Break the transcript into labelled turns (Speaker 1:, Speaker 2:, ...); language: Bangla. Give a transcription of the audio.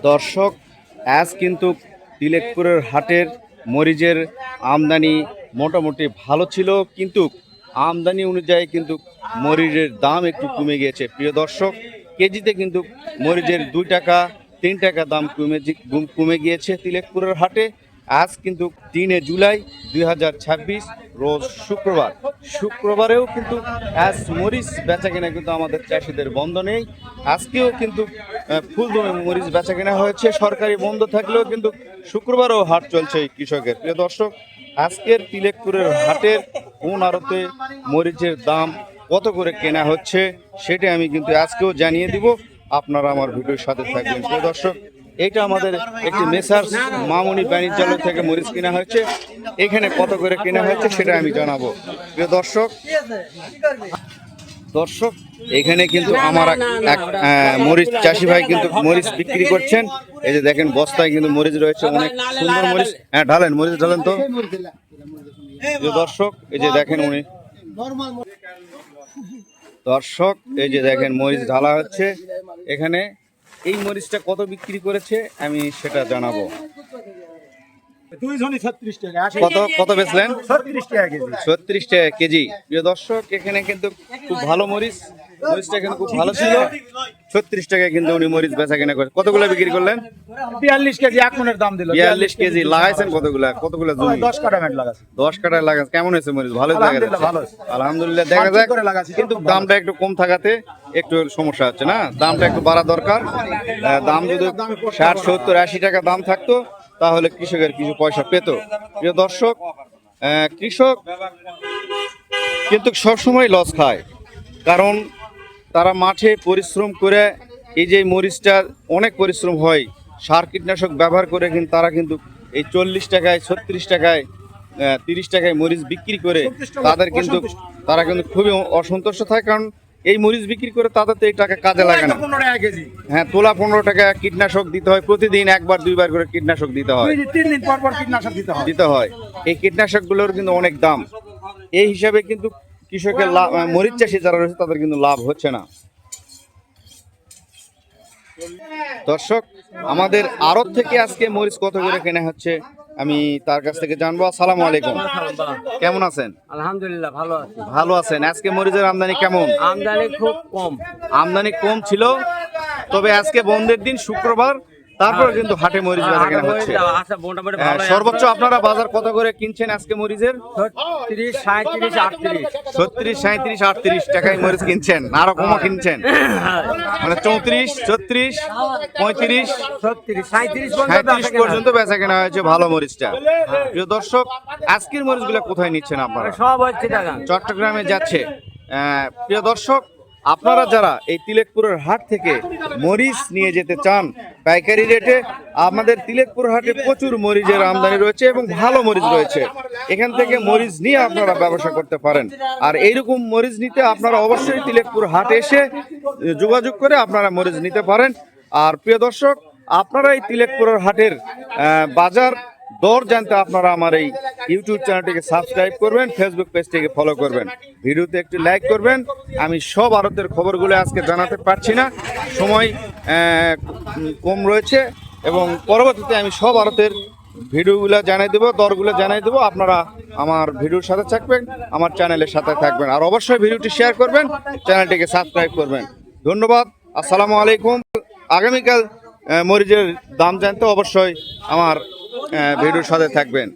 Speaker 1: দর্শক, আজ কিন্তু তিলেকপুরের হাটের মরিচের আমদানি মোটামুটি ভালো ছিল, কিন্তু আমদানি অনুযায়ী কিন্তু মরিচের দাম একটু কমে গিয়েছে। প্রিয় দর্শক, কেজিতে কিন্তু মরিচের 2 টাকা 3 টাকা দাম কমে গিয়েছে তিলেকপুরের হাটে। আজ কিন্তু 3 জুলাই 2026 রোজ শুক্রবারেও কিন্তু আজ মরিচ বেচা কেনা কিন্তু আমাদের চাষিদের বন্ধ নেই। আজকেও কিন্তু ফুলদমে মরিচ বেচা কেনা হয়েছে, সরকারি বন্ধ থাকলেও কিন্তু শুক্রবারও হাট চলছে কৃষকের। প্রিয় দর্শক, আজকের তিলেকপুরের হাটের কোন আড়তে মরিচের দাম কত করে কেনা হচ্ছে সেটা আমি কিন্তু আজকেও জানিয়ে দিব। আপনারা আমার ভিডিওর সাথে থাকবেন। প্রিয় দর্শক, এটা আমাদের একটি মেসার্স মামুনি বাণিজ্যালয় থেকে মরিচ কেনা হয়েছে। এখানে কত করে কেনা হয়েছে সেটা আমি জানাবো। প্রিয় দর্শক, এখানে কিন্তু আমার এক মরিচ চাষি ভাই কিন্তু মরিচ বিক্রি করছেন। এই যে দেখেন, বস্তায় কিন্তু মরিচ রয়েছে, অনেক সুন্দর মরিচ। হ্যাঁ, ঢালেন, মরিচ ঢালেন তো। প্রিয় দর্শক, এই যে দেখেন দর্শক, এই যে দেখেন মরিচ ঢালা হচ্ছে এখানে। এই মরিচটা কত বিক্রি করেছে আমি সেটা জানাবো। কত বেচলেন? 36 টাকা কেজি। প্রিয় দর্শক, এখানে কিন্তু খুব ভালো মরিচটা কিন্তু খুব ভালো ছিল। 36 টাকায় কিন্তু উনি মরিচ বেচা কেনা করে। কতগুলো বিক্রি করলেন?
Speaker 2: 42 কেজি এক মনের দাম দিল।
Speaker 1: 42 কেজি লাগাইছেন। কতগুলো জমি?
Speaker 2: 10 কাঠা মেট লাগাইছে।
Speaker 1: 10 কাঠা লাগাইছে। কেমন হয়েছে মরিচ? ভালো লাগাইছে, আলহামদুলিল্লাহ। দেখা যাক, কিন্তু দামটা একটু কম থাকাতে একটু সমস্যা হচ্ছে না? দামটা একটু বাড়া দরকার। দাম যদি 60, 70, 80 টাকা দাম থাকতো তাহলে কৃষকের কিছু পয়সা পেত। প্রিয় দর্শক, কৃষক কিন্তু সবসময় লস খায়, কারণ তারা মাঠে পরিশ্রম করে, এই যে মরিচটা অনেক পরিশ্রম হয়, সার কীটনাশক ব্যবহার করে কিন্তু তারা কিন্তু এই 40 টাকায়, 36 টাকায়, 30 টাকায় মরিচ বিক্রি করে তারা কিন্তু খুবই অসন্তুষ্ট থাকে। কারণ এই মরিচ বিক্রি করে তাদের তো এই টাকা কাজে লাগে না। হ্যাঁ, তোলা 15 টাকা। কীটনাশক দিতে হয় প্রতিদিন 1বার 2বার করে কীটনাশক দিতে হয়,
Speaker 2: 3 দিন পর পর কীটনাশক
Speaker 1: দিতে হয়। এই কীটনাশকগুলোর কিন্তু অনেক দাম। এই হিসাবে কিন্তু কৃষকের মরিচ চাষি যারা রয়েছে তাদের কিন্তু লাভ হচ্ছে না। দর্শক, আমাদের আড়ত থেকে আজকে মরিচ কত করে কেনা হচ্ছে আমি তার কাছ থেকে জানবো। আসসালামু আলাইকুম, কেমন আছেন?
Speaker 3: আলহামদুলিল্লাহ, ভালো আছি।
Speaker 1: ভালো আছেন। আজকে মরিচের আমদানি কেমন?
Speaker 3: আমদানি খুব কম।
Speaker 1: আমদানি কম ছিল, তবে আজকে বন্ধের দিন শুক্রবার, তারপরে কিন্তু হাটে মরিচ বেচা কেনা হচ্ছে। সর্বোচ্চ আপনারা বাজার কত করে কিনছেন আজকে মরিচের?
Speaker 3: 36, 37, 38।
Speaker 1: 36, 37, 38 টাকায় মরিচ কিনছেন, আরো কমও কিনছেন? মানে 34, 36, 35, 37 পর্যন্ত বেচা কেনা হয়েছে ভালো মরিচটা। প্রিয় দর্শক, আজকের মরিচগুলো কোথায় নিচ্ছেন আপনারা?
Speaker 3: সব হচ্ছে টাকা
Speaker 1: চট্টগ্রামে যাচ্ছে। প্রিয় দর্শক, আপনারা যারা এই তিলেকপুরের হাট থেকে মরিচ নিয়ে যেতে চান পাইকারি রেটে, আমাদের তিলেকপুর হাটে প্রচুর মরিচের আমদানি রয়েছে এবং ভালো মরিচ রয়েছে। এখান থেকে মরিচ নিয়ে আপনারা ব্যবসা করতে পারেন। আর এইরকম মরিচ নিতে আপনারা অবশ্যই তিলেকপুর হাটে এসে যোগাযোগ করে আপনারা মরিচ নিতে পারেন। আর প্রিয় দর্শক, আপনারা এই তিলেকপুরের হাটের বাজার দর জানতে আপনারা আমার এই ইউটিউব চ্যানেলটিকে সাবস্ক্রাইব করবেন, ফেসবুক পেজটিকে ফলো করবেন, ভিডিওতে একটি লাইক করবেন। আমি সব আড়তের খবরগুলো আজকে জানাতে পারছি না, সময় কম রয়েছে, এবং পরবর্তীতে আমি সব আড়তের ভিডিওগুলো জানিয়ে দেবো, দরগুলো জানিয়ে দেবো। আপনারা আমার ভিডিওর সাথে থাকবেন, আমার চ্যানেলের সাথে থাকবেন, আর অবশ্যই ভিডিওটি শেয়ার করবেন, চ্যানেলটিকে সাবস্ক্রাইব করবেন। ধন্যবাদ। আসসালামু আলাইকুম। আগামীকাল মরিচের দাম জানতে অবশ্যই আমার ভিডিওর সাথে থাকবেন।